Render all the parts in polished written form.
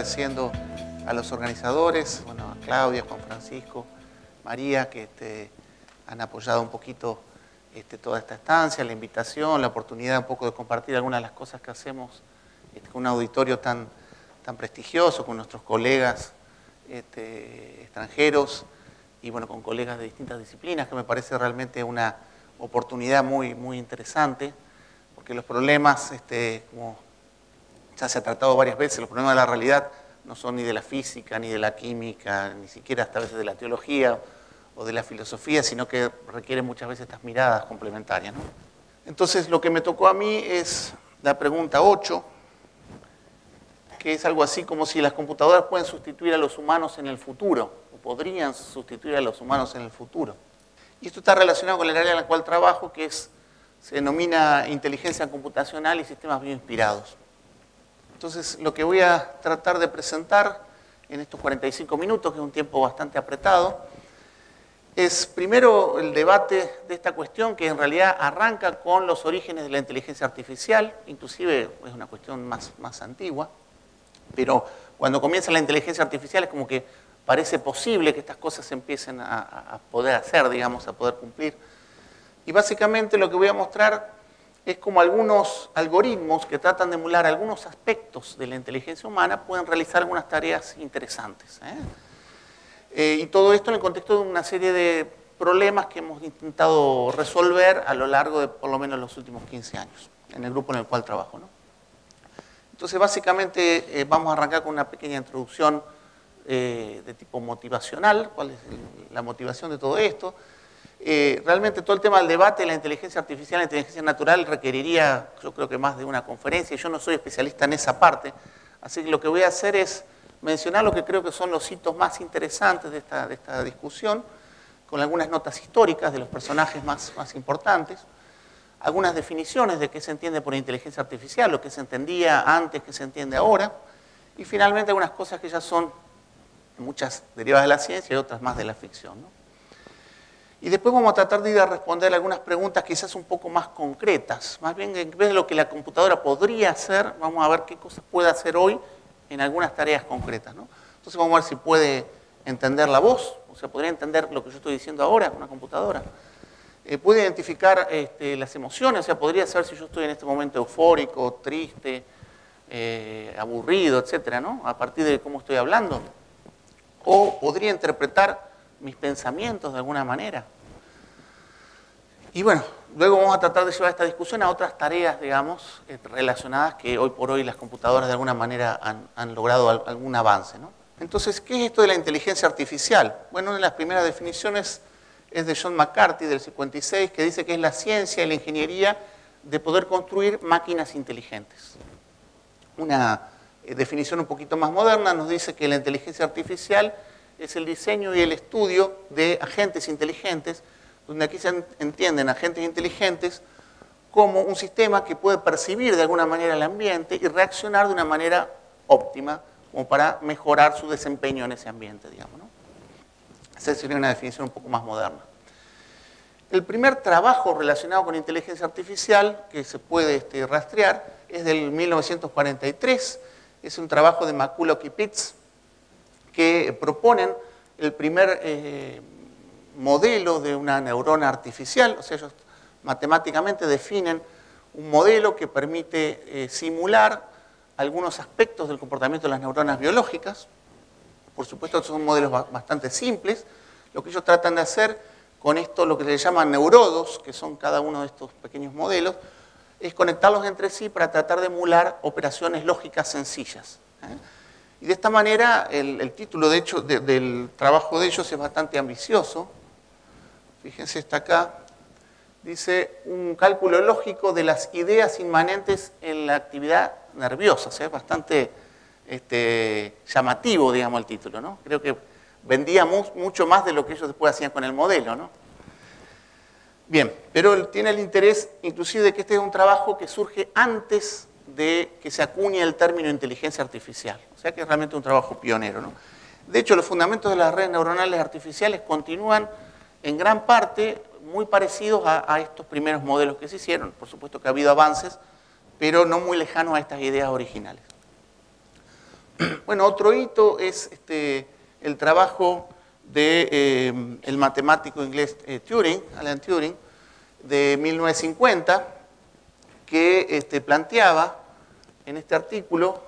agradeciendo a los organizadores, bueno, a Claudia, Juan Francisco, María, que han apoyado un poquito toda esta estancia, la invitación, la oportunidad un poco de compartir algunas de las cosas que hacemos con un auditorio tan prestigioso, con nuestros colegas extranjeros y bueno, con colegas de distintas disciplinas, que me parece realmente una oportunidad muy interesante, porque los problemas, como ya se ha tratado varias veces, los problemas de la realidad no son ni de la física, ni de la química, ni siquiera hasta a veces de la teología o de la filosofía, sino que requieren muchas veces estas miradas complementarias, ¿no? Entonces, lo que me tocó a mí es la pregunta 8, que es algo así como si las computadoras pueden sustituir a los humanos en el futuro, o podrían sustituir a los humanos en el futuro. Y esto está relacionado con el área en la cual trabajo, que se denomina inteligencia computacional y sistemas bioinspirados. Entonces, lo que voy a tratar de presentar en estos 45 minutos, que es un tiempo bastante apretado, es primero el debate de esta cuestión, que en realidad arranca con los orígenes de la inteligencia artificial, inclusive es una cuestión más antigua, pero cuando comienza la inteligencia artificial es como que parece posible que estas cosas se empiecen a poder hacer, digamos, a poder cumplir. Y básicamente lo que voy a mostrar es como algunos algoritmos que tratan de emular algunos aspectos de la inteligencia humana pueden realizar algunas tareas interesantes, y todo esto en el contexto de una serie de problemas que hemos intentado resolver a lo largo de por lo menos los últimos 15 años, en el grupo en el cual trabajo, ¿no? Entonces, básicamente, vamos a arrancar con una pequeña introducción de tipo motivacional, cuál es la motivación de todo esto. Realmente todo el tema del debate de la inteligencia artificial, la inteligencia natural, requeriría, yo creo que más de una conferencia, y yo no soy especialista en esa parte, así que lo que voy a hacer es mencionar lo que creo que son los hitos más interesantes de esta discusión, con algunas notas históricas de los personajes más importantes, algunas definiciones de qué se entiende por inteligencia artificial, lo que se entendía antes, qué se entiende ahora, y finalmente algunas cosas que ya son muchas derivadas de la ciencia y otras más de la ficción, ¿no? Y después vamos a tratar de ir a responder algunas preguntas quizás un poco más concretas. Más bien, en vez de lo que la computadora podría hacer, vamos a ver qué cosas puede hacer hoy en algunas tareas concretas, ¿no? Entonces vamos a ver si puede entender la voz, o sea, podría entender lo que yo estoy diciendo ahora, una computadora. Puede identificar las emociones, o sea, podría saber si yo estoy en este momento eufórico, triste, aburrido, etcétera, ¿no? A partir de cómo estoy hablando. O podría interpretar mis pensamientos de alguna manera. Y bueno, luego vamos a tratar de llevar esta discusión a otras tareas, digamos, relacionadas que hoy por hoy las computadoras de alguna manera han logrado algún avance, ¿no? Entonces, ¿qué es esto de la inteligencia artificial? Bueno, una de las primeras definiciones es de John McCarthy del 56, que dice que es la ciencia y la ingeniería de poder construir máquinas inteligentes. Una definición un poquito más moderna nos dice que la inteligencia artificial es el diseño y el estudio de agentes inteligentes, donde aquí se entienden agentes inteligentes como un sistema que puede percibir de alguna manera el ambiente y reaccionar de una manera óptima, como para mejorar su desempeño en ese ambiente, digamos, ¿no? Esa sería una definición un poco más moderna. El primer trabajo relacionado con inteligencia artificial que se puede rastrear es del 1943, es un trabajo de McCulloch y Pitts, que proponen el primer modelo de una neurona artificial, o sea, ellos matemáticamente definen un modelo que permite simular algunos aspectos del comportamiento de las neuronas biológicas. Por supuesto, son modelos bastante simples. Lo que ellos tratan de hacer con esto, lo que se llaman neurodos, que son cada uno de estos pequeños modelos, es conectarlos entre sí para tratar de emular operaciones lógicas sencillas. Y de esta manera, el título, de hecho, del trabajo de ellos es bastante ambicioso. Fíjense, está acá. Dice, un cálculo lógico de las ideas inmanentes en la actividad nerviosa. O sea, es bastante llamativo, digamos, el título, ¿no? Creo que vendía mucho más de lo que ellos después hacían con el modelo, ¿no? Bien, pero tiene el interés, inclusive, de que este es un trabajo que surge antes de que se acuñe el término inteligencia artificial. O sea que es realmente un trabajo pionero, ¿no? De hecho, los fundamentos de las redes neuronales artificiales continúan en gran parte muy parecidos a estos primeros modelos que se hicieron. Por supuesto que ha habido avances, pero no muy lejanos a estas ideas originales. Bueno, otro hito es el trabajo del el matemático inglés Turing, Alan Turing, de 1950, que planteaba en este artículo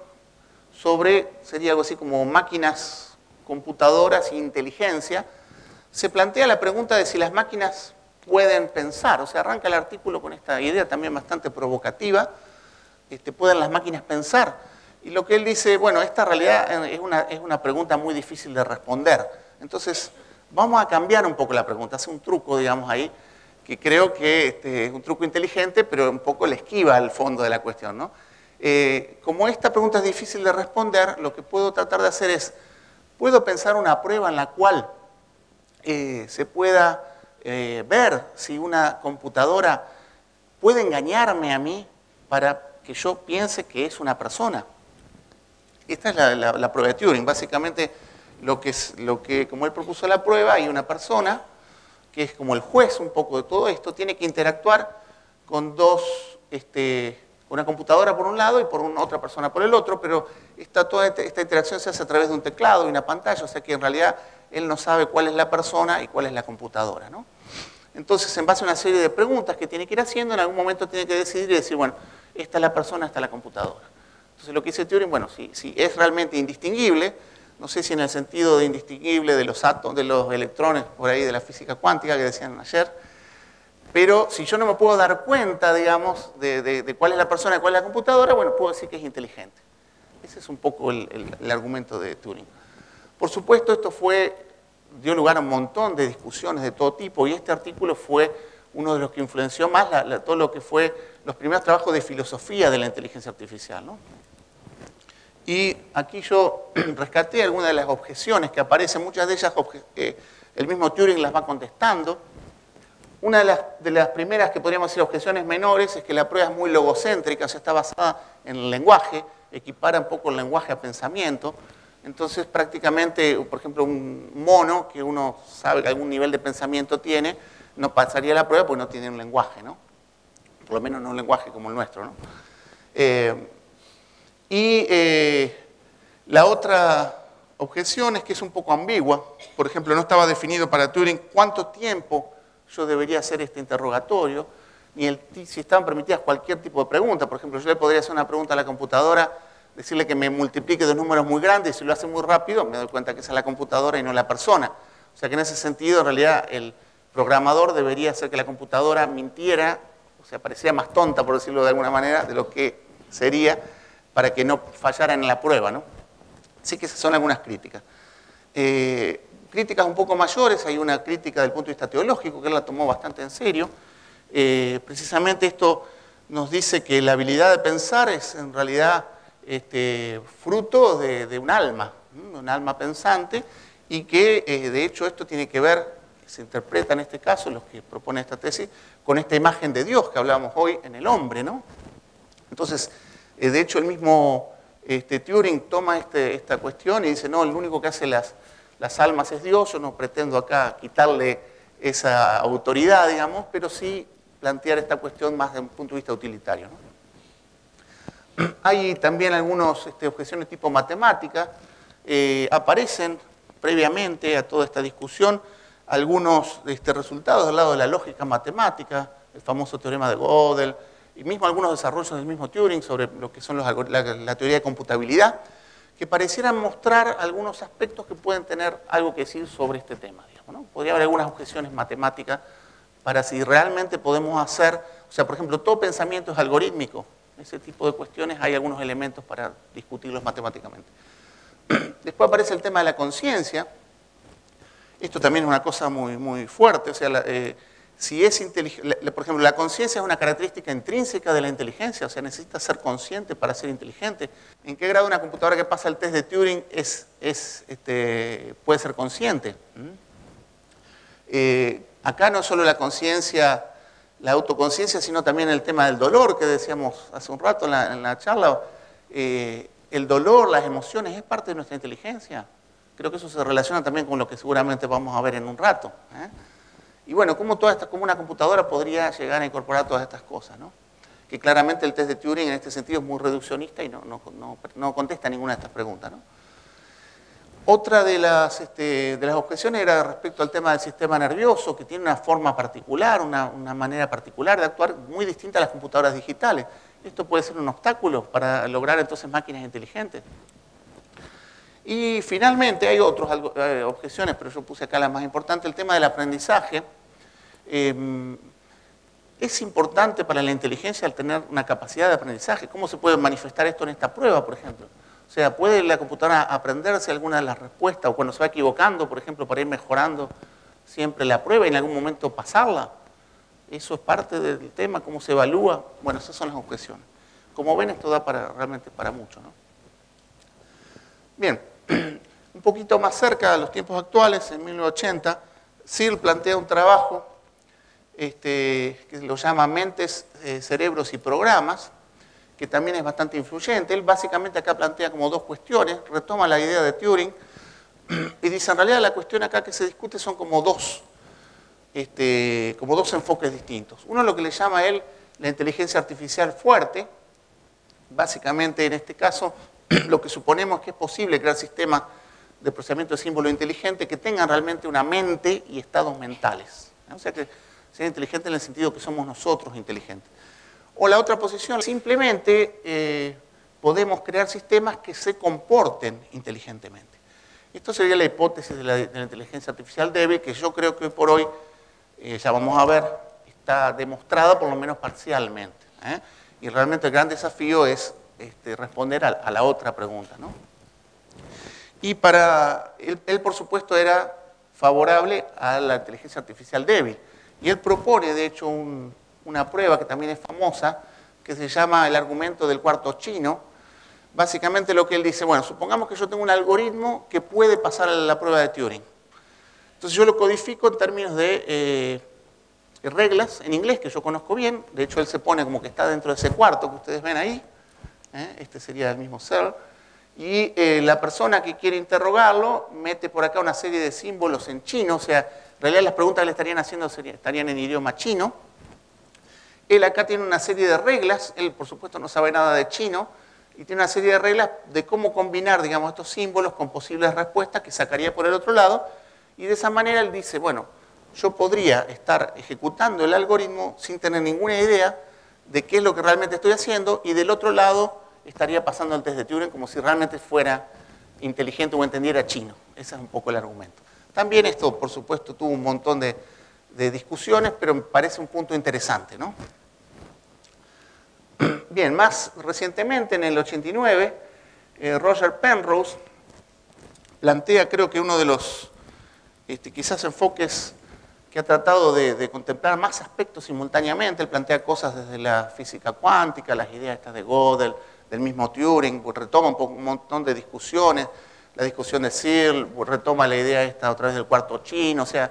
sobre, sería algo así como máquinas, computadoras e inteligencia. Se plantea la pregunta de si las máquinas pueden pensar, o sea, arranca el artículo con esta idea también bastante provocativa, ¿pueden las máquinas pensar? Y lo que él dice, bueno, esta realidad es una pregunta muy difícil de responder. Entonces, vamos a cambiar un poco la pregunta, hace un truco, digamos, ahí, que creo que es un truco inteligente, pero un poco le esquiva al fondo de la cuestión, ¿no? Como esta pregunta es difícil de responder, lo que puedo tratar de hacer es, ¿puedo pensar una prueba en la cual se pueda ver si una computadora puede engañarme a mí para que yo piense que es una persona? Esta es la prueba de Turing. Básicamente, como él propuso la prueba, hay una persona que es como el juez un poco de todo esto, tiene que interactuar con una computadora por un lado y por otra persona por el otro, pero toda esta interacción se hace a través de un teclado y una pantalla, o sea que en realidad él no sabe cuál es la persona y cuál es la computadora, ¿no? Entonces, en base a una serie de preguntas que tiene que ir haciendo, en algún momento tiene que decidir y decir, bueno, esta es la persona, esta es la computadora. Entonces, lo que dice Turing, bueno, si es realmente indistinguible, no sé si en el sentido de indistinguible de los átomos, de los electrones, por ahí de la física cuántica que decían ayer, pero si yo no me puedo dar cuenta, digamos, de cuál es la persona y cuál es la computadora, bueno, puedo decir que es inteligente. Ese es un poco el argumento de Turing. Por supuesto, esto dio lugar a un montón de discusiones de todo tipo, y este artículo fue uno de los que influenció más todo lo que fue los primeros trabajos de filosofía de la inteligencia artificial, ¿no? Y aquí yo rescaté algunas de las objeciones que aparecen, muchas de ellas el mismo Turing las va contestando. Una de las primeras que podríamos decir objeciones menores es que la prueba es muy logocéntrica, o sea, está basada en el lenguaje, equipara un poco el lenguaje a pensamiento. Entonces, prácticamente, por ejemplo, un mono que uno sabe que algún nivel de pensamiento tiene, no pasaría la prueba porque no tiene un lenguaje, ¿no? Por lo menos no un lenguaje como el nuestro, ¿no? La otra objeción es que es un poco ambigua. Por ejemplo, no estaba definido para Turing cuánto tiempo yo debería hacer este interrogatorio, ni si estaban permitidas cualquier tipo de pregunta. Por ejemplo, yo le podría hacer una pregunta a la computadora, decirle que me multiplique dos números muy grandes, y si lo hace muy rápido, me doy cuenta que esa es la computadora y no la persona. O sea que en ese sentido, en realidad, el programador debería hacer que la computadora mintiera, o sea, pareciera más tonta, por decirlo de alguna manera, de lo que sería, para que no fallaran en la prueba, ¿no? Así que esas son algunas críticas. Críticas un poco mayores, hay una crítica del punto de vista teológico, que él la tomó bastante en serio. Precisamente esto nos dice que la habilidad de pensar es en realidad fruto de un alma pensante, y que de hecho esto tiene que ver, se interpreta en este caso, los que proponen esta tesis, con esta imagen de Dios que hablábamos hoy en el hombre, ¿no? Entonces, de hecho, el mismo Turing toma esta cuestión y dice, no, el único que hace las almas es Dios, yo no pretendo acá quitarle esa autoridad, digamos, pero sí plantear esta cuestión más desde un punto de vista utilitario, ¿no? Hay también algunas objeciones tipo matemática, aparecen previamente a toda esta discusión algunos resultados del lado de la lógica matemática, el famoso teorema de Gödel, y mismo algunos desarrollos del mismo Turing sobre lo que son la teoría de computabilidad, que parecieran mostrar algunos aspectos que pueden tener algo que decir sobre este tema, digamos, ¿no? Podría haber algunas objeciones matemáticas para si realmente podemos hacer, o sea, por ejemplo, todo pensamiento es algorítmico. Ese tipo de cuestiones hay algunos elementos para discutirlos matemáticamente. Después aparece el tema de la conciencia. Esto también es una cosa muy, muy fuerte, o sea, si es por ejemplo, la conciencia es una característica intrínseca de la inteligencia, o sea, necesita ser consciente para ser inteligente. ¿En qué grado una computadora que pasa el test de Turing puede ser consciente? Acá no solo la conciencia, la autoconciencia, sino también el tema del dolor que decíamos hace un rato en la charla. El dolor, las emociones, ¿es parte de nuestra inteligencia? Creo que eso se relaciona también con lo que seguramente vamos a ver en un rato, ¿eh? Y bueno, cómo una computadora podría llegar a incorporar todas estas cosas, ¿no? que claramente el test de Turing en este sentido es muy reduccionista y no contesta ninguna de estas preguntas, ¿no? Otra de las objeciones era respecto al tema del sistema nervioso, que tiene una forma particular, una manera particular de actuar muy distinta a las computadoras digitales. Esto puede ser un obstáculo para lograr entonces máquinas inteligentes. Y finalmente hay otras objeciones, pero yo puse acá la más importante, el tema del aprendizaje. Es importante para la inteligencia el tener una capacidad de aprendizaje. ¿Cómo se puede manifestar esto en esta prueba, por ejemplo? O sea, ¿puede la computadora aprenderse alguna de las respuestas o cuando se va equivocando, por ejemplo, para ir mejorando siempre la prueba y en algún momento pasarla? Eso es parte del tema, cómo se evalúa. Bueno, esas son las objeciones. Como ven, esto da realmente para mucho, ¿no? Bien, un poquito más cerca de los tiempos actuales, en 1980, Searle plantea un trabajo que lo llama Mentes, Cerebros y Programas, que también es bastante influyente. Él básicamente acá plantea como dos cuestiones, retoma la idea de Turing y dice, en realidad la cuestión acá que se discute son como dos enfoques distintos. Uno es lo que le llama él la inteligencia artificial fuerte. Básicamente, en este caso, lo que suponemos que es posible crear sistemas de procesamiento de símbolos inteligentes que tengan realmente una mente y estados mentales. O sea, que sean inteligentes en el sentido que somos nosotros inteligentes. O la otra posición, simplemente podemos crear sistemas que se comporten inteligentemente. Esto sería la hipótesis de la inteligencia artificial débil, que yo creo que hoy por hoy, ya vamos a ver, está demostrada por lo menos parcialmente. Y realmente el gran desafío es responder a la otra pregunta, ¿no? Y para él, por supuesto, era favorable a la inteligencia artificial débil. Y él propone, de hecho, una prueba que también es famosa, que se llama el argumento del cuarto chino. Básicamente lo que él dice, bueno, supongamos que yo tengo un algoritmo que puede pasar a la prueba de Turing. Entonces yo lo codifico en términos de reglas en inglés, que yo conozco bien. De hecho, él se pone como que está dentro de ese cuarto que ustedes ven ahí. Este sería el mismo Searle. Y la persona que quiere interrogarlo mete por acá una serie de símbolos en chino. O sea, en realidad las preguntas que le estarían haciendo estarían en idioma chino. Él acá tiene una serie de reglas. Él, por supuesto, no sabe nada de chino. Y tiene una serie de reglas de cómo combinar, digamos, estos símbolos con posibles respuestas que sacaría por el otro lado. Y de esa manera él dice, bueno, yo podría estar ejecutando el algoritmo sin tener ninguna idea de qué es lo que realmente estoy haciendo, y del otro lado estaría pasando el test de Turing como si realmente fuera inteligente o entendiera chino. Ese es un poco el argumento. También esto, por supuesto, tuvo un montón de discusiones, pero me parece un punto interesante, ¿no? Bien, más recientemente, en el 89, Roger Penrose plantea, creo que uno de los quizás enfoques que ha tratado de contemplar más aspectos simultáneamente. Él plantea cosas desde la física cuántica, las ideas estas de Gödel, del mismo Turing, retoma un montón de discusiones, la discusión de Searle, retoma la idea esta otra vez del cuarto chino. O sea,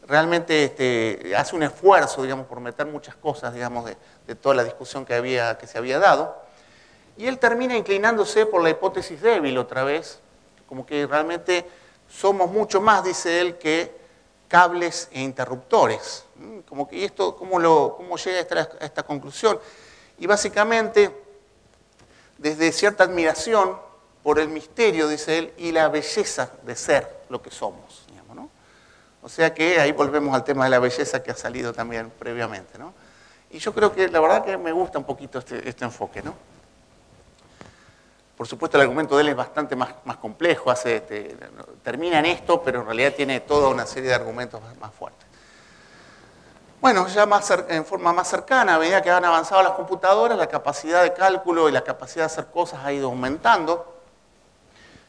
realmente hace un esfuerzo, digamos, por meter muchas cosas, digamos, de toda la discusión que se había dado. Y él termina inclinándose por la hipótesis débil otra vez, como que realmente somos mucho más, dice él, que cables e interruptores. Como que esto, ¿cómo llega a esta conclusión? Y básicamente, desde cierta admiración por el misterio, dice él, y la belleza de ser lo que somos, digamos, ¿no? O sea que ahí volvemos al tema de la belleza que ha salido también previamente, ¿no? Y yo creo que la verdad que me gusta un poquito este enfoque, ¿no? Por supuesto, el argumento de él es bastante más complejo, termina en esto, pero en realidad tiene toda una serie de argumentos más fuertes. Bueno, ya en forma más cercana, a medida que han avanzado las computadoras, la capacidad de cálculo y la capacidad de hacer cosas ha ido aumentando.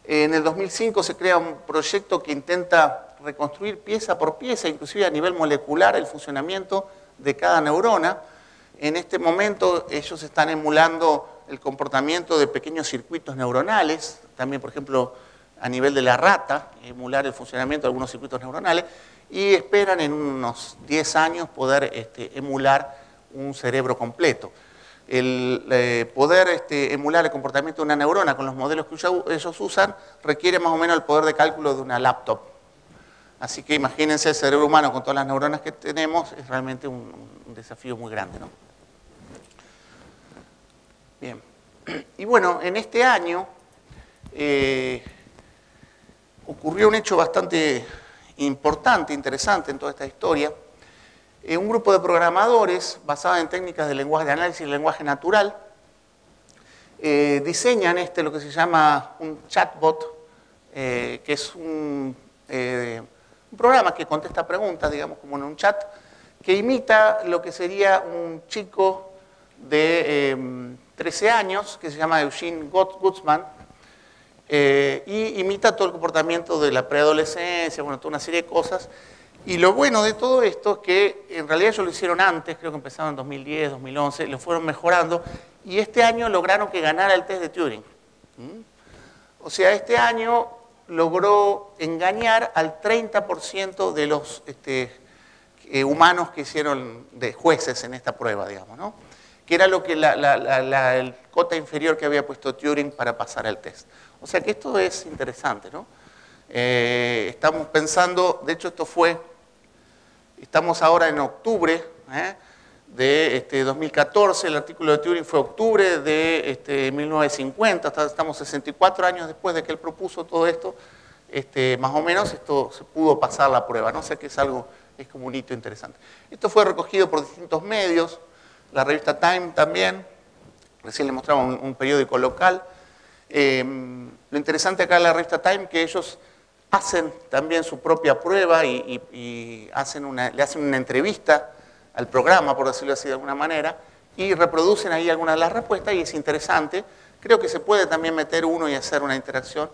En el 2005 se crea un proyecto que intenta reconstruir pieza por pieza, inclusive a nivel molecular, el funcionamiento de cada neurona. En este momento ellos están emulando el comportamiento de pequeños circuitos neuronales, también, por ejemplo, a nivel de la rata, emular el funcionamiento de algunos circuitos neuronales, y esperan en unos 10 años poder emular un cerebro completo. El poder emular el comportamiento de una neurona con los modelos que ellos usan requiere más o menos el poder de cálculo de una laptop. Así que imagínense el cerebro humano con todas las neuronas que tenemos, es realmente un desafío muy grande, ¿no? Bien. Y bueno, en este año ocurrió un hecho bastante importante, interesante en toda esta historia. Un grupo de programadores, basado en técnicas de lenguaje de análisis del lenguaje natural, diseñan lo que se llama un chatbot, que es un programa que contesta preguntas, digamos, como en un chat, que imita lo que sería un chico de 13 años, que se llama Eugene Gutzman, y imita todo el comportamiento de la preadolescencia, bueno, toda una serie de cosas. Y lo bueno de todo esto es que en realidad ellos lo hicieron antes, creo que empezaron en 2010, 2011, lo fueron mejorando, y este año lograron que ganara el test de Turing. O sea, este año logró engañar al 30% de los humanos que hicieron de jueces en esta prueba, digamos, ¿no? Que era lo que el cota inferior que había puesto Turing para pasar el test. O sea que esto es interesante, ¿no? Estamos pensando, de hecho estamos ahora en octubre de 2014, el artículo de Turing fue octubre de 1950, estamos 64 años después de que él propuso todo esto, más o menos esto se pudo pasar la prueba, ¿no? O sea que es como un hito interesante. Esto fue recogido por distintos medios, la revista Time también, recién le mostraba un periódico local. Lo interesante acá en la revista Time es que ellos hacen también su propia prueba y le hacen una entrevista al programa, por decirlo así de alguna manera, y reproducen ahí algunas de las respuestas y es interesante. Creo que se puede también meter uno y hacer una interacción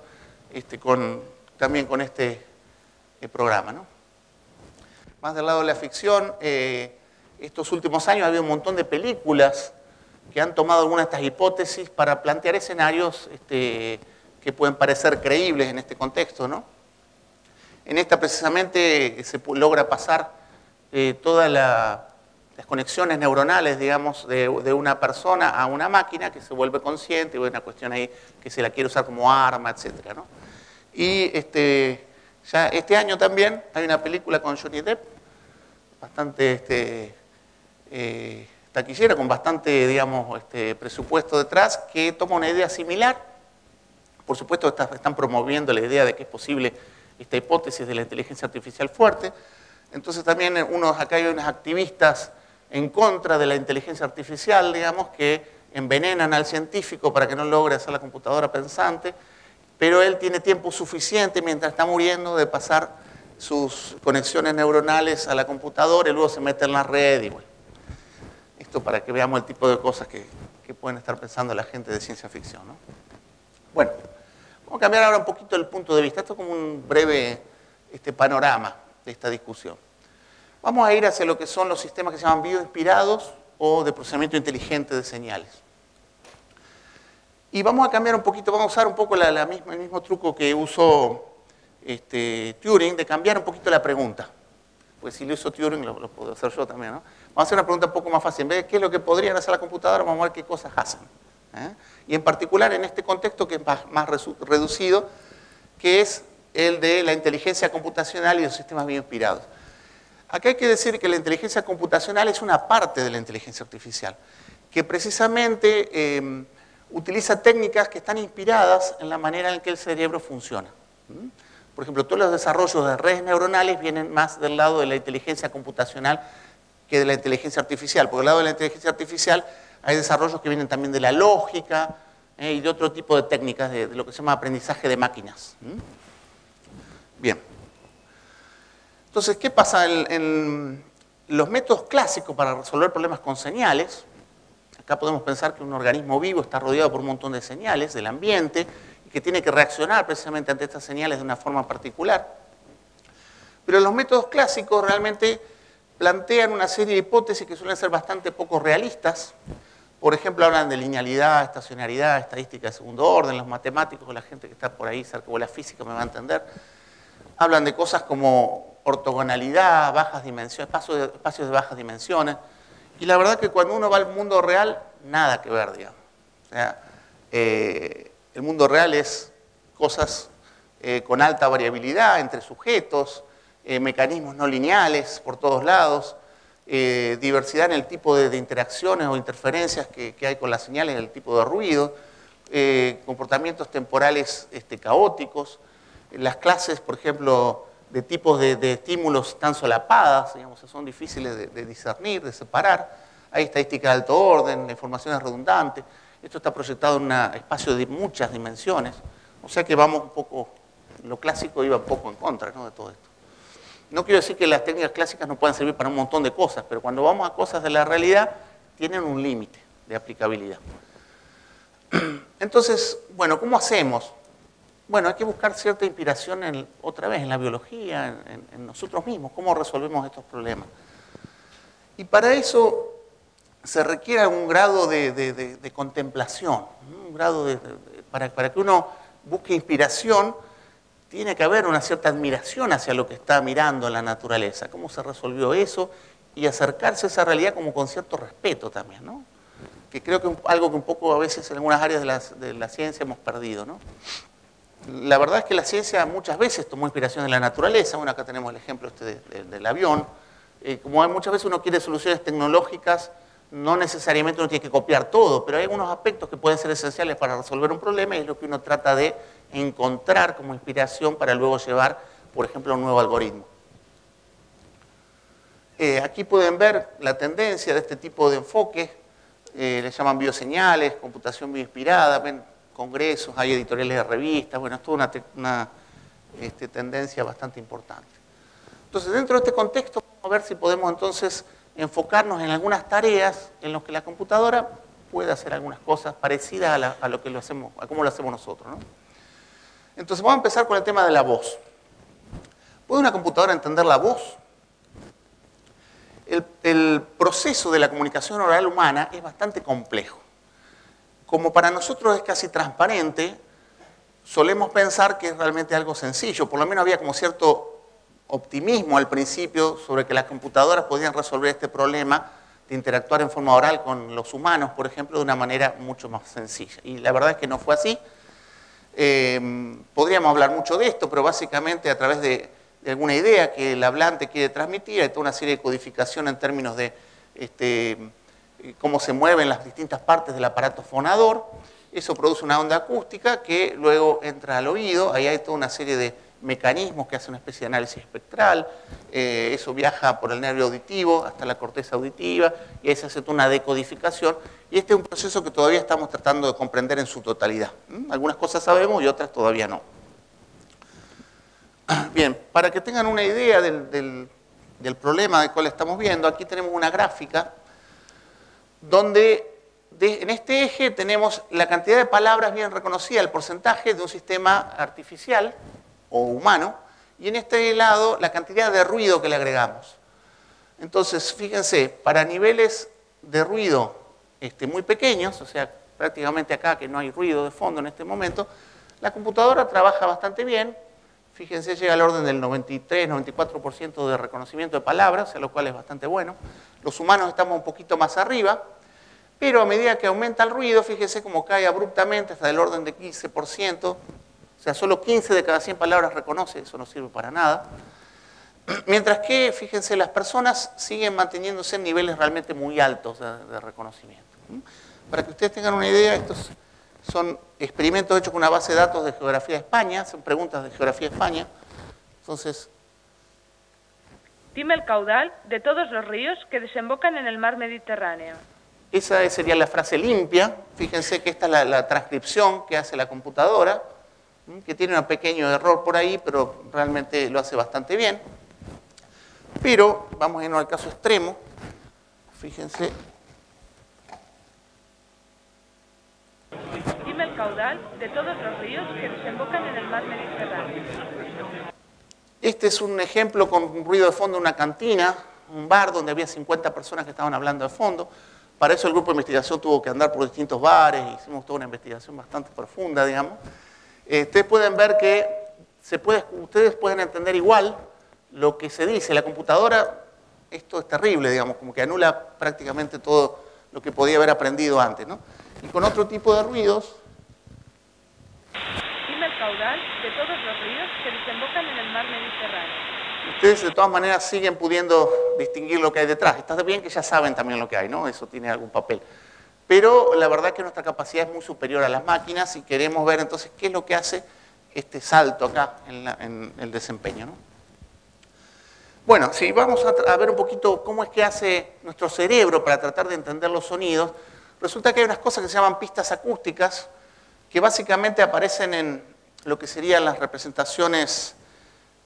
también con este programa, ¿no? Más del lado de la ficción, estos últimos años ha habido un montón de películas que han tomado algunas de estas hipótesis para plantear escenarios que pueden parecer creíbles en este contexto, ¿no? En esta precisamente se logra pasar todas las conexiones neuronales, digamos, de una persona a una máquina que se vuelve consciente, y hay una cuestión ahí que se la quiere usar como arma, etcétera, ¿no? Y ya este año también hay una película con Johnny Depp, bastante taquillera, con bastante, digamos, presupuesto detrás, que toma una idea similar. Por supuesto, están promoviendo la idea de que es posible esta hipótesis de la inteligencia artificial fuerte. Entonces también acá hay unos activistas en contra de la inteligencia artificial, digamos, que envenenan al científico para que no logre hacer la computadora pensante, pero él tiene tiempo suficiente mientras está muriendo de pasar sus conexiones neuronales a la computadora y luego se mete en la red y bueno. Esto para que veamos el tipo de cosas que pueden estar pensando la gente de ciencia ficción, ¿no? Bueno, vamos a cambiar ahora un poquito el punto de vista. Esto es como un breve panorama de esta discusión. Vamos a ir hacia lo que son los sistemas que se llaman bioinspirados o de procesamiento inteligente de señales. Y vamos a cambiar un poquito, vamos a usar un poco el mismo truco que usó Turing, de cambiar un poquito la pregunta. Pues si lo hizo Turing, lo puedo hacer yo también, ¿no? Vamos a hacer una pregunta un poco más fácil. En vez de qué es lo que podrían hacer la computadora, vamos a ver qué cosas hacen. Y en particular en este contexto que es más reducido, que es el de la inteligencia computacional y los sistemas bioinspirados. Acá hay que decir que la inteligencia computacional es una parte de la inteligencia artificial, que precisamente utiliza técnicas que están inspiradas en la manera en que el cerebro funciona. Por ejemplo, todos los desarrollos de redes neuronales vienen más del lado de la inteligencia computacional que de la inteligencia artificial. Por el lado de la inteligencia artificial hay desarrollos que vienen también de la lógica y de otro tipo de técnicas, de lo que se llama aprendizaje de máquinas. Bien. Entonces, ¿qué pasa en los métodos clásicos para resolver problemas con señales? Acá podemos pensar que un organismo vivo está rodeado por un montón de señales del ambiente y que tiene que reaccionar precisamente ante estas señales de una forma particular. Pero los métodos clásicos realmente plantean una serie de hipótesis que suelen ser bastante poco realistas. Por ejemplo, hablan de linealidad, estacionariedad, estadística de segundo orden. Los matemáticos, la gente que está por ahí cerca, o la física me va a entender, hablan de cosas como ortogonalidad, bajas dimensiones, espacios de bajas dimensiones. Y la verdad que cuando uno va al mundo real, nada que ver, digamos. O sea, el mundo real es cosas con alta variabilidad entre sujetos, mecanismos no lineales por todos lados, diversidad en el tipo de interacciones o interferencias que hay con las señales, el tipo de ruido, comportamientos temporales caóticos, las clases, por ejemplo, de tipos de estímulos tan solapadas, digamos, son difíciles de discernir, de separar. Hay estadística de alto orden, informaciones redundantes. Esto está proyectado en un espacio de muchas dimensiones. O sea que vamos un poco, lo clásico iba un poco en contra, ¿no?, de todo esto. No quiero decir que las técnicas clásicas no puedan servir para un montón de cosas, pero cuando vamos a cosas de la realidad, tienen un límite de aplicabilidad. Entonces, bueno, ¿cómo hacemos? Bueno, hay que buscar cierta inspiración otra vez en la biología, en nosotros mismos, cómo resolvemos estos problemas. Y para eso se requiere un grado de contemplación, un grado para que uno busque inspiración, tiene que haber una cierta admiración hacia lo que está mirando en la naturaleza, cómo se resolvió eso, y acercarse a esa realidad como con cierto respeto también, ¿no? Que creo que es algo que un poco a veces en algunas áreas de la ciencia hemos perdido, ¿no? La verdad es que la ciencia muchas veces tomó inspiración de la naturaleza. Bueno, acá tenemos el ejemplo del avión. Como muchas veces uno quiere soluciones tecnológicas, no necesariamente uno tiene que copiar todo, pero hay algunos aspectos que pueden ser esenciales para resolver un problema y es lo que uno trata de encontrar como inspiración para luego llevar, por ejemplo, un nuevo algoritmo. Aquí pueden ver la tendencia de este tipo de enfoque, le llaman bioseñales, computación bioinspirada, ven congresos, hay editoriales de revistas, bueno, es toda una tendencia bastante importante. Entonces, dentro de este contexto, vamos a ver si podemos entonces enfocarnos en algunas tareas en las que la computadora puede hacer algunas cosas parecidas a lo que lo hacemos, a cómo lo hacemos nosotros, ¿no? Entonces, vamos a empezar con el tema de la voz. ¿Puede una computadora entender la voz? El proceso de la comunicación oral humana es bastante complejo. Como para nosotros es casi transparente, solemos pensar que es realmente algo sencillo. Por lo menos había como cierto optimismo al principio sobre que las computadoras podían resolver este problema de interactuar en forma oral con los humanos, por ejemplo, de una manera mucho más sencilla. Y la verdad es que no fue así. Podríamos hablar mucho de esto, pero básicamente a través de alguna idea que el hablante quiere transmitir, hay toda una serie de codificación en términos de cómo se mueven las distintas partes del aparato fonador. Eso produce una onda acústica que luego entra al oído. Ahí hay toda una serie de mecanismos que hacen una especie de análisis espectral. Eso viaja por el nervio auditivo hasta la corteza auditiva y ahí se hace toda una decodificación. Y este es un proceso que todavía estamos tratando de comprender en su totalidad. Algunas cosas sabemos y otras todavía no. Bien, para que tengan una idea del problema del cual estamos viendo, aquí tenemos una gráfica donde en este eje tenemos la cantidad de palabras bien reconocidas, el porcentaje de un sistema artificial o humano, y en este lado la cantidad de ruido que le agregamos. Entonces, fíjense, para niveles de ruido muy pequeños, o sea, prácticamente acá que no hay ruido de fondo en este momento, la computadora trabaja bastante bien. Fíjense, llega al orden del 93-94% de reconocimiento de palabras, o lo cual es bastante bueno. Los humanos estamos un poquito más arriba, pero a medida que aumenta el ruido, fíjense cómo cae abruptamente hasta el orden de 15%. O sea, solo 15 de cada 100 palabras reconoce, eso no sirve para nada. Mientras que, fíjense, las personas siguen manteniéndose en niveles realmente muy altos de reconocimiento. Para que ustedes tengan una idea, estos son experimentos hechos con una base de datos de geografía de España, son preguntas de geografía de España. Entonces, dime el caudal de todos los ríos que desembocan en el mar Mediterráneo. Esa sería la frase limpia. Fíjense que esta es la transcripción que hace la computadora, que tiene un pequeño error por ahí, pero realmente lo hace bastante bien. Pero vamos a irnos al caso extremo. Fíjense. Dime el caudal de todos los ríos que desembocan en el mar Mediterráneo. Este es un ejemplo con un ruido de fondo de una cantina, un bar donde había 50 personas que estaban hablando de fondo. Para eso el grupo de investigación tuvo que andar por distintos bares, hicimos toda una investigación bastante profunda, digamos. Ustedes pueden ver que ustedes pueden entender igual lo que se dice. La computadora, esto es terrible, digamos, como que anula prácticamente todo lo que podía haber aprendido antes, ¿no? Y con otro tipo de ruidos. Dime el caudal de todos los ríos que desembocan en el mar Mediterráneo. ustedes de todas maneras siguen pudiendo distinguir lo que hay detrás. Está bien que ya saben también lo que hay, ¿no? Eso tiene algún papel. Pero la verdad es que nuestra capacidad es muy superior a las máquinas y queremos ver entonces qué es lo que hace este salto acá en el desempeño, ¿no? Bueno, si vamos a ver un poquito cómo es que hace nuestro cerebro para tratar de entender los sonidos, resulta que hay unas cosas que se llaman pistas acústicas, que básicamente aparecen en lo que serían las representaciones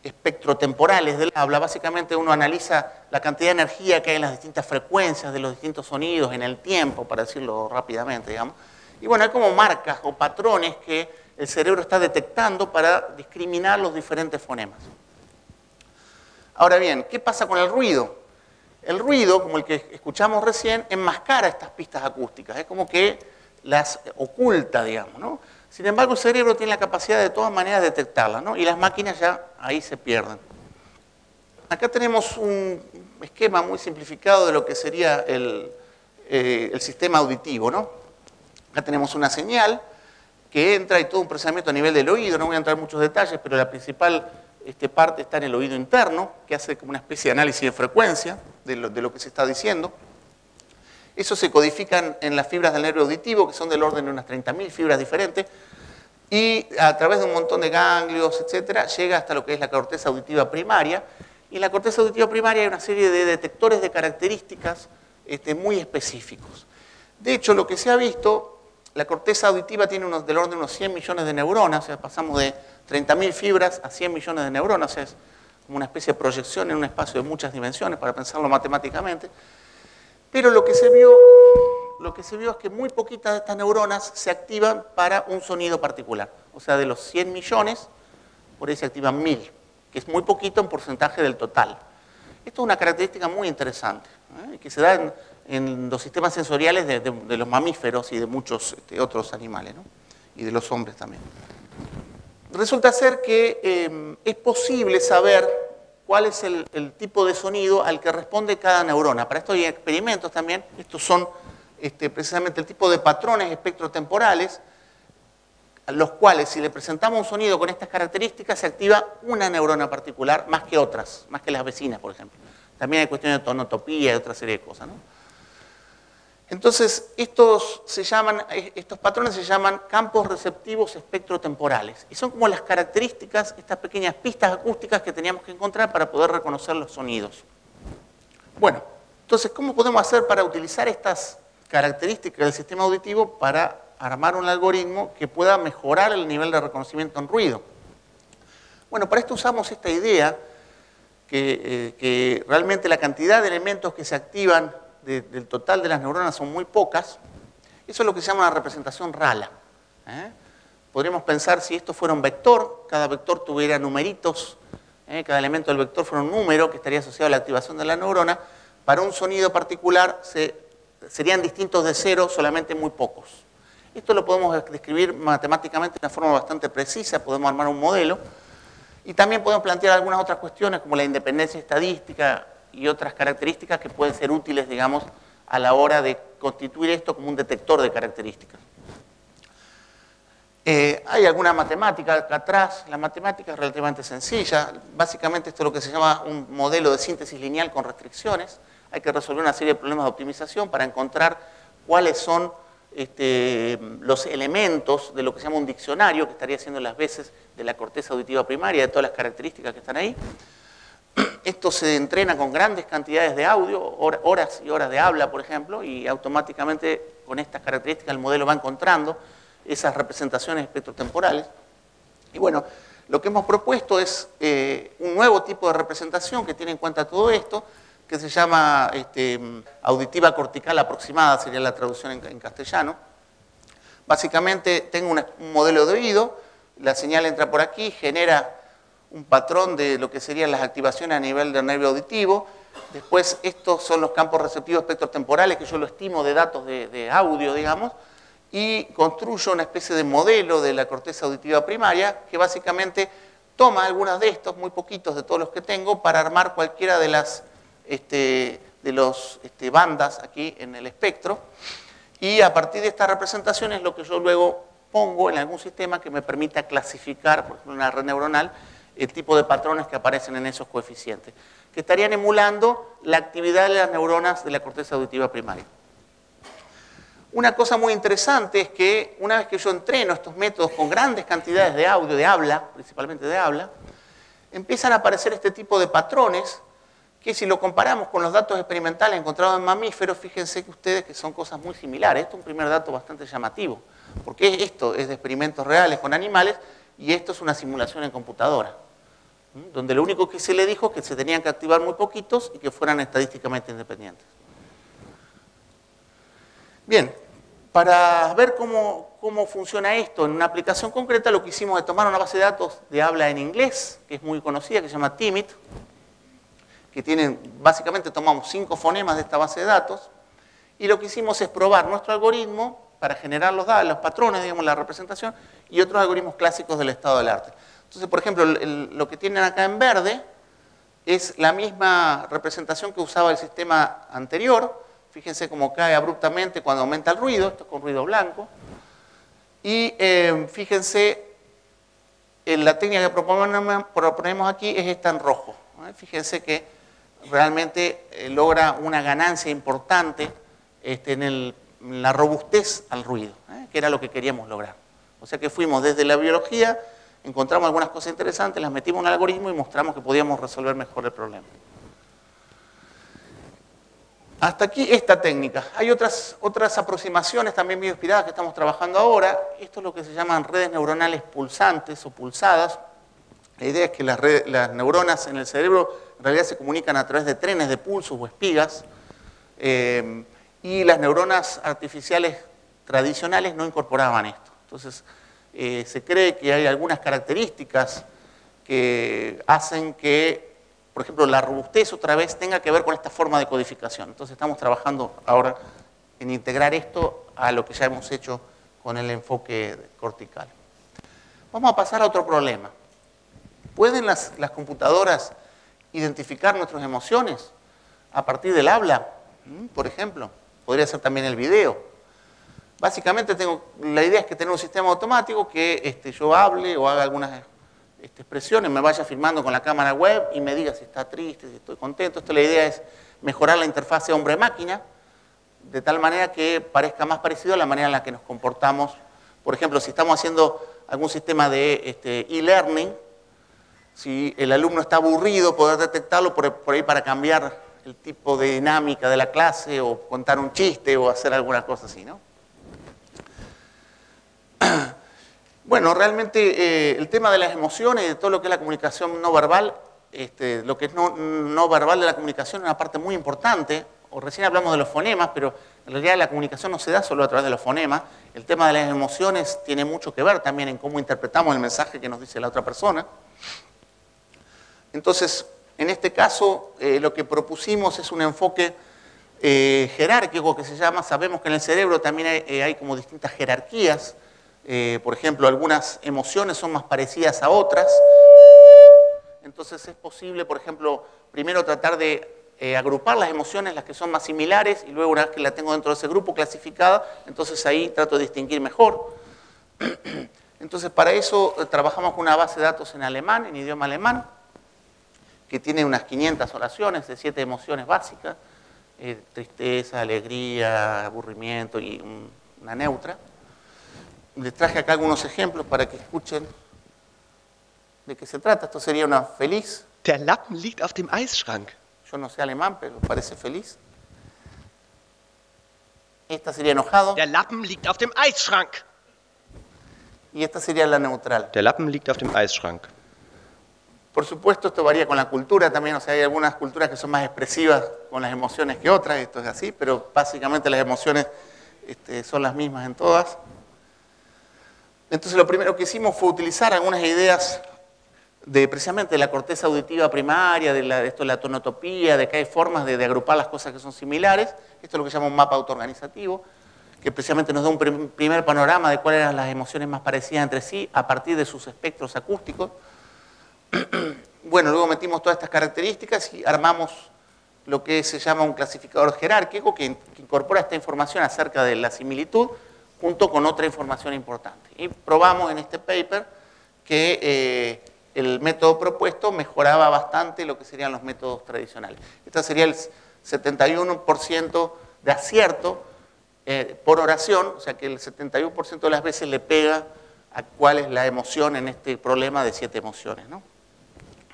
espectrotemporales del habla. Básicamente uno analiza la cantidad de energía que hay en las distintas frecuencias de los distintos sonidos en el tiempo, para decirlo rápidamente, digamos. Y bueno, hay como marcas o patrones que el cerebro está detectando para discriminar los diferentes fonemas. Ahora bien, ¿qué pasa con el ruido? El ruido, como el que escuchamos recién, enmascara estas pistas acústicas, es como que las oculta, digamos, ¿no? Sin embargo, el cerebro tiene la capacidad de todas maneras de detectarlas, ¿no? Y las máquinas ya ahí se pierden. Acá tenemos un esquema muy simplificado de lo que sería el sistema auditivo, ¿no? Acá tenemos una señal que entra y todo un procesamiento a nivel del oído, no voy a entrar en muchos detalles, pero la principal parte está en el oído interno, que hace como una especie de análisis de frecuencia de lo que se está diciendo. Eso se codifica en las fibras del nervio auditivo, que son del orden de unas 30.000 fibras diferentes, y a través de un montón de ganglios, etcétera, llega hasta lo que es la corteza auditiva primaria. Y en la corteza auditiva primaria hay una serie de detectores de características muy específicos. De hecho, lo que se ha visto, la corteza auditiva tiene del orden de unos 100 millones de neuronas, o sea, pasamos de 30.000 fibras a 100 millones de neuronas, o sea, es como una especie de proyección en un espacio de muchas dimensiones, para pensarlo matemáticamente. Pero lo que se vio es que muy poquitas de estas neuronas se activan para un sonido particular. O sea, de los 100 millones, por ahí se activan 1000, que es muy poquito en porcentaje del total. Esto es una característica muy interesante, que se da en los sistemas sensoriales de los mamíferos y de muchos otros animales, ¿no? Y de los hombres también. Resulta ser que es posible saber cuál es el tipo de sonido al que responde cada neurona. Para esto hay experimentos también. Estos son precisamente el tipo de patrones espectrotemporales, a los cuales si le presentamos un sonido con estas características se activa una neurona particular más que otras, más que las vecinas, por ejemplo. También hay cuestiones de tonotopía y otra serie de cosas, ¿no? Entonces, estos patrones se llaman campos receptivos espectrotemporales. Y son como las características, estas pequeñas pistas acústicas que teníamos que encontrar para poder reconocer los sonidos. Bueno, entonces, ¿cómo podemos hacer para utilizar estas características del sistema auditivo para armar un algoritmo que pueda mejorar el nivel de reconocimiento en ruido? Bueno, para esto usamos esta idea que realmente la cantidad de elementos que se activan del total de las neuronas son muy pocas. Eso es lo que se llama una representación rala. Podríamos pensar si esto fuera un vector, cada vector tuviera numeritos, cada elemento del vector fuera un número que estaría asociado a la activación de la neurona. Para un sonido particular serían distintos de cero, solamente muy pocos. Esto lo podemos describir matemáticamente de una forma bastante precisa, podemos armar un modelo y también podemos plantear algunas otras cuestiones como la independencia estadística y otras características que pueden ser útiles, digamos, a la hora de constituir esto como un detector de características. Hay alguna matemática acá atrás. La matemática es relativamente sencilla. Básicamente esto es lo que se llama un modelo de síntesis lineal con restricciones. Hay que resolver una serie de problemas de optimización para encontrar cuáles son los elementos de lo que se llama un diccionario, que estaría haciendo las veces de la corteza auditiva primaria, de todas las características que están ahí. Esto se entrena con grandes cantidades de audio, horas y horas de habla, por ejemplo, y automáticamente con estas características el modelo va encontrando esas representaciones espectrotemporales. Y bueno, lo que hemos propuesto es un nuevo tipo de representación que tiene en cuenta todo esto, que se llama auditiva cortical aproximada, sería la traducción en castellano. Básicamente tengo un modelo de oído, la señal entra por aquí, genera un patrón de lo que serían las activaciones a nivel del nervio auditivo. Después estos son los campos receptivos espectrotemporales, que yo lo estimo de datos de audio, digamos, y construyo una especie de modelo de la corteza auditiva primaria que básicamente toma algunas de estos, muy poquitos de todos los que tengo, para armar cualquiera de las bandas aquí en el espectro. Y a partir de estas representaciones lo que yo luego pongo en algún sistema que me permita clasificar, por ejemplo, una red neuronal, el tipo de patrones que aparecen en esos coeficientes, que estarían emulando la actividad de las neuronas de la corteza auditiva primaria. Una cosa muy interesante es que una vez que yo entreno estos métodos con grandes cantidades de audio, de habla, principalmente de habla, empiezan a aparecer este tipo de patrones que si lo comparamos con los datos experimentales encontrados en mamíferos, fíjense que ustedes que son cosas muy similares. Esto es un primer dato bastante llamativo, porque esto es de experimentos reales con animales y esto es una simulación en computadora, donde lo único que se le dijo es que se tenían que activar muy poquitos y que fueran estadísticamente independientes. Bien, para ver cómo funciona esto en una aplicación concreta, lo que hicimos es tomar una base de datos de habla en inglés, que es muy conocida, que se llama Timid, que tienen, básicamente tomamos 5 fonemas de esta base de datos, y lo que hicimos es probar nuestro algoritmo para generar los patrones, digamos, la representación, y otros algoritmos clásicos del estado del arte. Entonces, por ejemplo, lo que tienen acá en verde es la misma representación que usaba el sistema anterior. Fíjense cómo cae abruptamente cuando aumenta el ruido, esto es con ruido blanco. Y fíjense, la técnica que proponemos aquí es esta en rojo. Fíjense que realmente logra una ganancia importante en la robustez al ruido, que era lo que queríamos lograr. O sea que fuimos desde la biología, encontramos algunas cosas interesantes, las metimos en el algoritmo y mostramos que podíamos resolver mejor el problema. Hasta aquí esta técnica. Hay otras aproximaciones también bien inspiradas que estamos trabajando ahora. Esto es lo que se llaman redes neuronales pulsantes o pulsadas. La idea es que las neuronas en el cerebro en realidad se comunican a través de trenes de pulsos o espigas, y las neuronas artificiales tradicionales no incorporaban esto. Entonces, se cree que hay algunas características que hacen que, por ejemplo, la robustez otra vez tenga que ver con esta forma de codificación. Entonces estamos trabajando ahora en integrar esto a lo que ya hemos hecho con el enfoque cortical. Vamos a pasar a otro problema. ¿Pueden las computadoras identificar nuestras emociones a partir del habla? Por ejemplo, podría ser también el video. Básicamente la idea es que tener un sistema automático que yo hable o haga algunas expresiones, me vaya filmando con la cámara web y me diga si está triste, si estoy contento. La idea es mejorar la interfase hombre-máquina de tal manera que parezca más parecido a la manera en la que nos comportamos. Por ejemplo, si estamos haciendo algún sistema de e-learning, si el alumno está aburrido, poder detectarlo por ahí para cambiar el tipo de dinámica de la clase o contar un chiste o hacer alguna cosa así, ¿no? Bueno, realmente el tema de las emociones y de todo lo que es la comunicación no verbal, lo que es no verbal de la comunicación es una parte muy importante. O recién hablamos de los fonemas, pero en realidad la comunicación no se da solo a través de los fonemas. El tema de las emociones tiene mucho que ver también en cómo interpretamos el mensaje que nos dice la otra persona. Entonces, en este caso, lo que propusimos es un enfoque jerárquico que se llama, sabemos que en el cerebro también hay como distintas jerarquías. Por ejemplo, algunas emociones son más parecidas a otras. Entonces es posible, por ejemplo, primero tratar de agrupar las emociones, las que son más similares, y luego una vez que la tengo dentro de ese grupo clasificada, entonces ahí trato de distinguir mejor. Entonces para eso trabajamos con una base de datos en alemán, en idioma alemán, que tiene unas 500 oraciones de 7 emociones básicas, tristeza, alegría, aburrimiento y una neutra. Les traje acá algunos ejemplos para que escuchen de qué se trata. Esto sería una feliz. Der Lappen liegt auf dem Eisschrank. Yo no sé alemán, pero parece feliz. Esta sería enojado. Der Lappen liegt auf dem Eisschrank. Y esta sería la neutral. Der Lappen liegt auf dem Eisschrank. Por supuesto, esto varía con la cultura también. O sea, hay algunas culturas que son más expresivas con las emociones que otras. Esto es así, pero básicamente las emociones son las mismas en todas. Entonces lo primero que hicimos fue utilizar algunas ideas precisamente de la corteza auditiva primaria, de la tonotopía, de que hay formas de agrupar las cosas que son similares. Esto es lo que se llama un mapa autoorganizativo, que precisamente nos da un primer panorama de cuáles eran las emociones más parecidas entre sí a partir de sus espectros acústicos. Bueno, luego metimos todas estas características y armamos lo que se llama un clasificador jerárquico que incorpora esta información acerca de la similitud junto con otra información importante. Y probamos en este paper que el método propuesto mejoraba bastante lo que serían los métodos tradicionales. Este sería el 71% de acierto por oración, o sea que el 71% de las veces le pega a cuál es la emoción en este problema de 7 emociones, ¿no?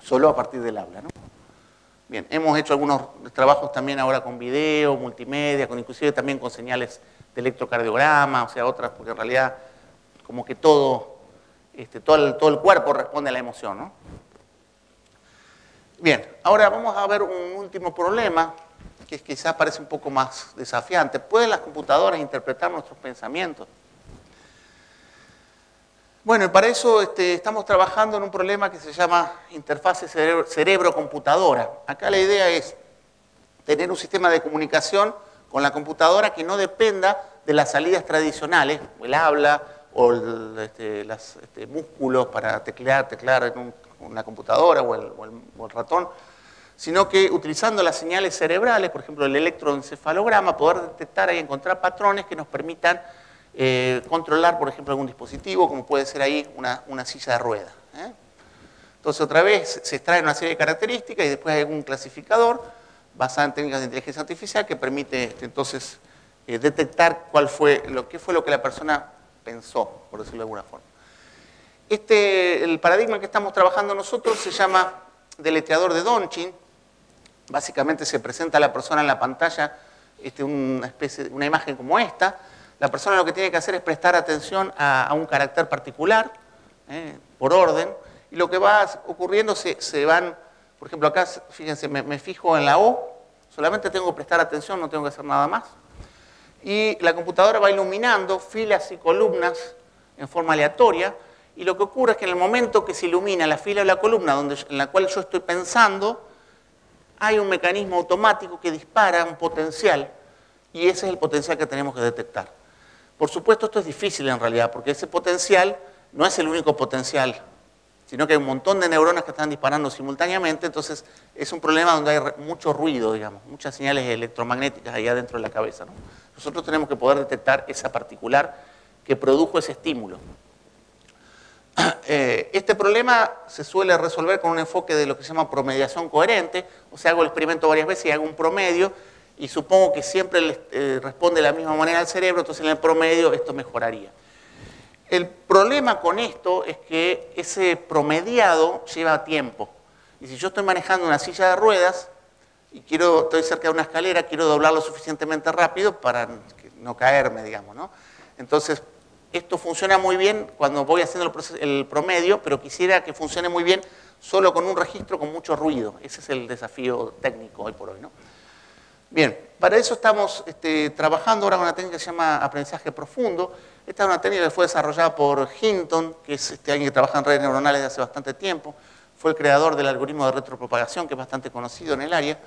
Solo a partir del habla, ¿no? Bien, hemos hecho algunos trabajos también ahora con video, multimedia, inclusive también con señales de electrocardiograma, o sea, otras, porque en realidad como que todo el cuerpo responde a la emoción, ¿no? Bien, ahora vamos a ver un último problema que quizás parece un poco más desafiante. ¿Pueden las computadoras interpretar nuestros pensamientos? Bueno, y para eso estamos trabajando en un problema que se llama interfase cerebro-computadora. Acá la idea es tener un sistema de comunicación con la computadora que no dependa de las salidas tradicionales, o el habla, o los músculos para teclear en una computadora o el ratón, sino que utilizando las señales cerebrales, por ejemplo el electroencefalograma, poder detectar y encontrar patrones que nos permitan controlar, por ejemplo, algún dispositivo, como puede ser ahí una silla de ruedas. Entonces, otra vez, se extrae una serie de características y después hay algún clasificador basado en técnicas de inteligencia artificial que permite, entonces, detectar qué fue lo que la persona pensó, por decirlo de alguna forma. El paradigma que estamos trabajando nosotros se llama deletreador de Donnchig. Básicamente se presenta a la persona en la pantalla una imagen como esta. La persona lo que tiene que hacer es prestar atención a un carácter particular, por orden, y lo que va ocurriendo se van, por ejemplo acá, fíjense, me fijo en la O, solamente tengo que prestar atención, no tengo que hacer nada más, y la computadora va iluminando filas y columnas en forma aleatoria, y lo que ocurre es que en el momento que se ilumina la fila o la columna en la cual yo estoy pensando, hay un mecanismo automático que dispara un potencial, y ese es el potencial que tenemos que detectar. Por supuesto, esto es difícil en realidad, porque ese potencial no es el único potencial, sino que hay un montón de neuronas que están disparando simultáneamente, entonces es un problema donde hay mucho ruido, digamos, muchas señales electromagnéticas allá dentro de la cabeza, ¿no? Nosotros tenemos que poder detectar esa particular que produjo ese estímulo. Este problema se suele resolver con un enfoque de lo que se llama promediación coherente, o sea, hago el experimento varias veces y hago un promedio, y supongo que siempre responde de la misma manera al cerebro, entonces en el promedio esto mejoraría. El problema con esto es que ese promediado lleva tiempo. Y si yo estoy manejando una silla de ruedas y estoy cerca de una escalera, quiero doblarlo suficientemente rápido para no caerme, digamos, ¿no? Entonces, esto funciona muy bien cuando voy haciendo el promedio, pero quisiera que funcione muy bien solo con un registro con mucho ruido. Ese es el desafío técnico hoy por hoy, ¿no? Bien, para eso estamos trabajando ahora con una técnica que se llama aprendizaje profundo. Esta es una técnica que fue desarrollada por Hinton, que es alguien que trabaja en redes neuronales desde hace bastante tiempo. Fue el creador del algoritmo de retropropagación, que es bastante conocido en el área.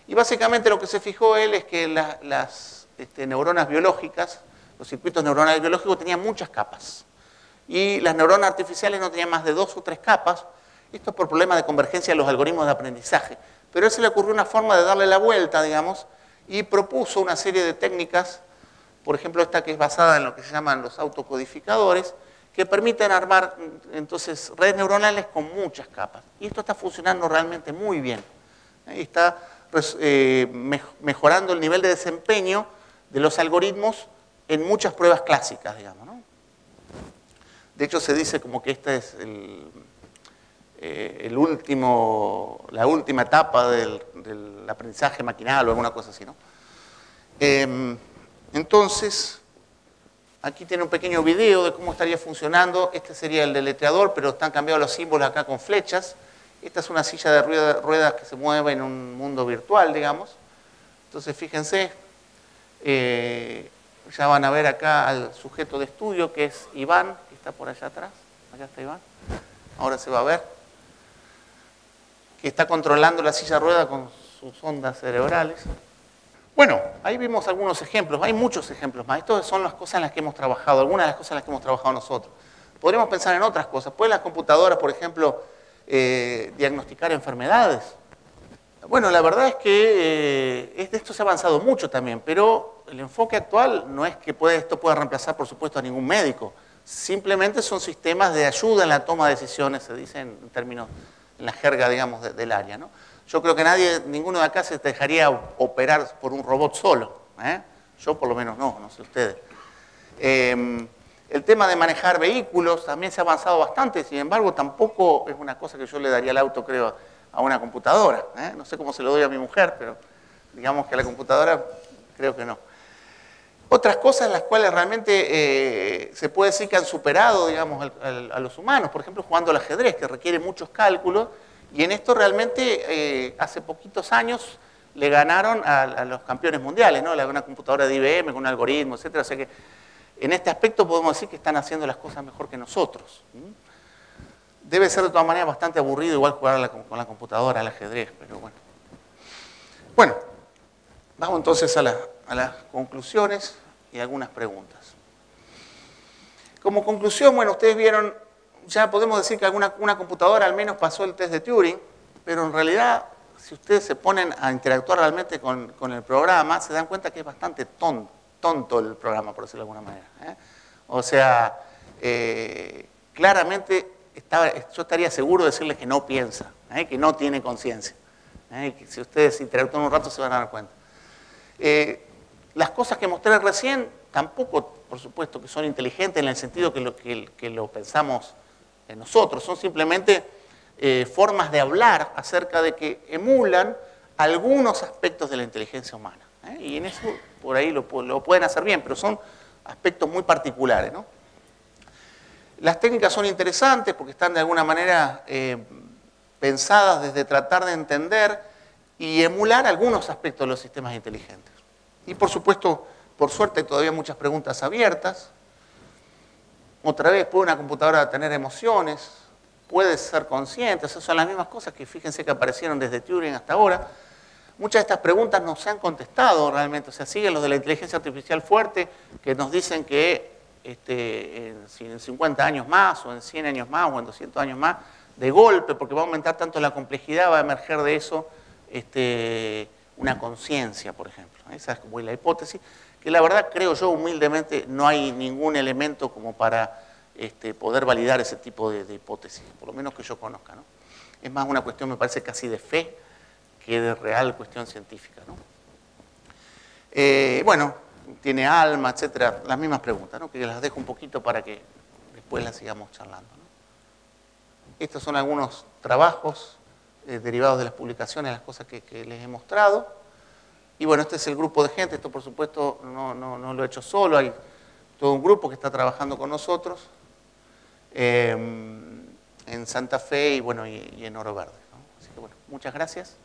Y básicamente lo que se fijó él es que las neuronas biológicas, los circuitos neuronales biológicos tenían muchas capas. Y las neuronas artificiales no tenían más de 2 o 3 capas. Esto es por problemas de convergencia de los algoritmos de aprendizaje. Pero a él se le ocurrió una forma de darle la vuelta, digamos, y propuso una serie de técnicas, por ejemplo esta que es basada en lo que se llaman los autocodificadores, que permiten armar entonces redes neuronales con muchas capas. Y esto está funcionando realmente muy bien. Está mejorando el nivel de desempeño de los algoritmos en muchas pruebas clásicas, digamos, ¿no? De hecho se dice como que esta es la última etapa del aprendizaje maquinal o alguna cosa así, ¿no? Entonces, aquí tiene un pequeño video de cómo estaría funcionando. Este sería el deletreador, pero están cambiados los símbolos acá con flechas. Esta es una silla de ruedas que se mueve en un mundo virtual, digamos. Entonces, fíjense, ya van a ver acá al sujeto de estudio, que es Iván, que está por allá atrás. Allá está Iván. Ahora se va a ver. Que está controlando la silla de ruedas con sus ondas cerebrales. Bueno, ahí vimos algunos ejemplos, hay muchos ejemplos más. Estas son las cosas en las que hemos trabajado, algunas de las cosas en las que hemos trabajado nosotros. Podríamos pensar en otras cosas. ¿Pueden las computadoras, por ejemplo, diagnosticar enfermedades? Bueno, la verdad es que esto se ha avanzado mucho también, pero el enfoque actual no es que esto pueda reemplazar, por supuesto, a ningún médico. simplemente son sistemas de ayuda en la toma de decisiones, se dice en términos, en la jerga, digamos, del área, ¿no? Yo creo que ninguno de acá se dejaría operar por un robot solo, ¿eh? Yo por lo menos no sé ustedes. El tema de manejar vehículos también se ha avanzado bastante, sin embargo, tampoco es una cosa que yo le daría al auto, creo, a una computadora, ¿eh? No sé cómo se lo doy a mi mujer, pero digamos que a la computadora creo que no. Otras cosas en las cuales realmente se puede decir que han superado, digamos, a los humanos, por ejemplo, jugando al ajedrez, que requiere muchos cálculos, y en esto realmente hace poquitos años le ganaron a los campeones mundiales, ¿no? Una computadora de IBM con un algoritmo, etcétera. O sea que en este aspecto podemos decir que están haciendo las cosas mejor que nosotros. Debe ser de todas maneras bastante aburrido igual jugar con la computadora al ajedrez, pero bueno. Bueno, vamos entonces a las conclusiones y algunas preguntas. Como conclusión, bueno, ustedes vieron, ya podemos decir que una computadora al menos pasó el test de Turing, pero en realidad, si ustedes se ponen a interactuar realmente con el programa, se dan cuenta que es bastante tonto el programa, por decirlo de alguna manera, ¿eh? O sea, claramente yo estaría seguro de decirles que no piensa, ¿eh? Que no tiene conciencia. Que si ustedes interactúan un rato se van a dar cuenta. Las cosas que mostré recién tampoco, por supuesto, que son inteligentes en el sentido que lo pensamos nosotros, son simplemente formas de hablar acerca de que emulan algunos aspectos de la inteligencia humana. Y en eso, por ahí lo pueden hacer bien, pero son aspectos muy particulares, ¿no? Las técnicas son interesantes porque están de alguna manera pensadas desde tratar de entender y emular algunos aspectos de los sistemas inteligentes. Y por supuesto, por suerte, hay todavía muchas preguntas abiertas. Otra vez, ¿puede una computadora tener emociones? ¿Puede ser consciente? Esas son las mismas cosas que fíjense que aparecieron desde Turing hasta ahora. Muchas de estas preguntas no se han contestado realmente. O sea, siguen los de la inteligencia artificial fuerte que nos dicen que en 50 años más, o en 100 años más, o en 200 años más, de golpe, porque va a aumentar tanto la complejidad, va a emerger de eso una conciencia, por ejemplo. Esa es como la hipótesis, que la verdad creo yo humildemente no hay ningún elemento como para poder validar ese tipo de hipótesis, por lo menos que yo conozca, ¿no? Es más una cuestión, me parece, casi de fe que de real cuestión científica, ¿no? Bueno, tiene alma, etcétera, las mismas preguntas, ¿no? Que las dejo un poquito para que después las sigamos charlando, ¿no? Estos son algunos trabajos derivados de las publicaciones, las cosas que les he mostrado. Y bueno, este es el grupo de gente, esto por supuesto no lo he hecho solo, hay todo un grupo que está trabajando con nosotros en Santa Fe y, bueno, y en Oro Verde, ¿no? Así que bueno, muchas gracias.